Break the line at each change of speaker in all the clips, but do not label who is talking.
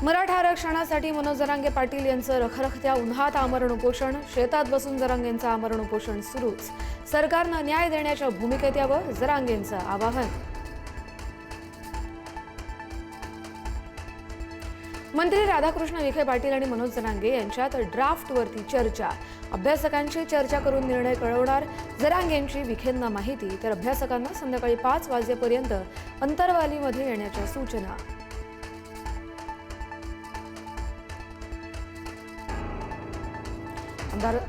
मराठा आरक्षणासाठी मनोज जरांगे पाटील यांचं रखरखत्या उन्हात आमरण उपोषण. शेतात बसून जरांगेंचं आमरण उपोषण सुरूच. सरकारनं न्याय देण्याच्या भूमिकेत यावं, जरांगेंचं आवाहन. मंत्री राधाकृष्ण विखे पाटील आणि मनोज जरांगे यांच्यात ड्राफ्टवरती चर्चा. अभ्यासकांची चर्चा करून निर्णय कळवणार. जरांगेंची विखेंना माहिती, तर अभ्यासकांना संध्याकाळी 5 वाजेपर्यंत अंतरवालीमध्ये येण्याच्या सूचना.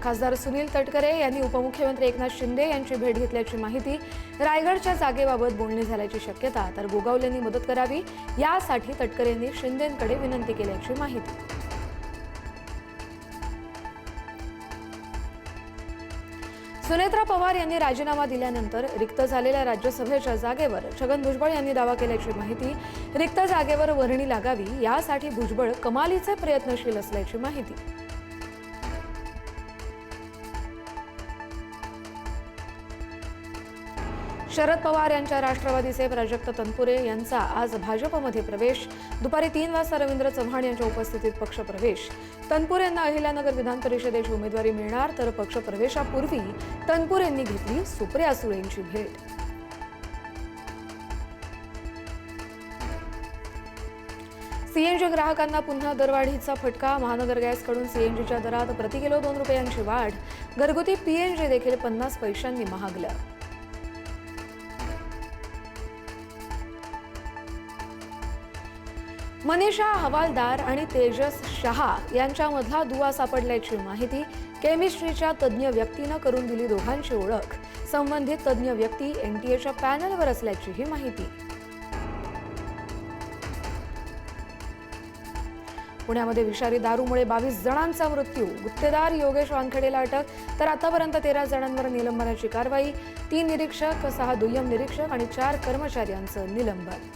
खासदार सुनील तटकरे यांनी उपमुख्यमंत्री एकनाथ शिंदे यांची भेट घेतल्याची माहिती. रायगडच्या जागेबाबत बोलणी झाल्याची शक्यता, तर गोगावलेंनी मदत करावी यासाठी तटकरेंनी शिंदेंकडे विनंती केल्याची माहिती. सुनेत्रा पवार यांनी राजीनामा दिल्यानंतर रिक्त झालेल्या राज्यसभेच्या जागेवर छगन भुजबळ यांनी दावा केल्याची माहिती. रिक्त जागेवर वर्णी लागावी यासाठी भुजबळ कमालीचे प्रयत्नशील असल्याची माहिती. शरद पवार यांच्या राष्ट्रवादीचे प्राजक्त तनपुरे यांचा आज भाजपमध्ये प्रवेश. दुपारी 3 वाजता रवींद्र चव्हाण यांच्या उपस्थितीत पक्षप्रवेश. तनपुरेंना अहिल्यानगर विधान परिषदेची उमेदवारी मिळणार, तर पक्षप्रवेशापूर्वी तनपुरेंनी घेतली सुप्रिया सुळेंची भेट. सीएनजी ग्राहकांना पुन्हा दरवाढीचा फटका. महानगर गॅसकडून सीएनजीच्या दरात प्रति किलो 2 रुपयांची वाढ. घरगुती पीएनजी देखील 50 पैशांनी महागलं. मनीषा हवालदार आणि तेजस शहा यांच्यामधला दुवा सापडल्याची माहिती. केमिस्ट्रीच्या तज्ज्ञ व्यक्तीनं करून दिली दोघांची ओळख. संबंधित तज्ज्ञ व्यक्ती एनटीएच्या पॅनलवर असल्याचीही माहिती. पुण्यामध्ये विषारी दारूमुळे 22 जणांचा मृत्यू. गुत्तेदार योगेश वानखेडेला अटक, तर आतापर्यंत 13 जणांवर निलंबनाची कारवाई. 3 निरीक्षक, 6 दुय्यम निरीक्षक आणि 4 कर्मचाऱ्यांचं निलंबन.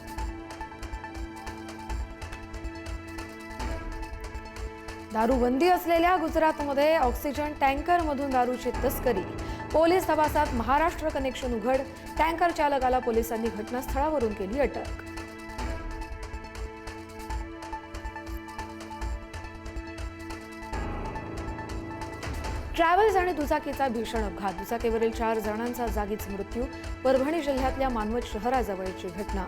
दारूबंदी असलेल्या गुजरातमध्ये ऑक्सिजन टँकरमधून दारूची तस्करी. पोलीस तपासात महाराष्ट्र कनेक्शन उघड. टँकर चालकाला पोलिसांनी घटनास्थळावरून केली अटक. ट्रॅव्हल्स आणि दुचाकीचा भीषण अपघात. दुचाकीवरील 4 जणांचा जागीच मृत्यू. परभणी जिल्ह्यातल्या मानवत शहराजवळची घटना.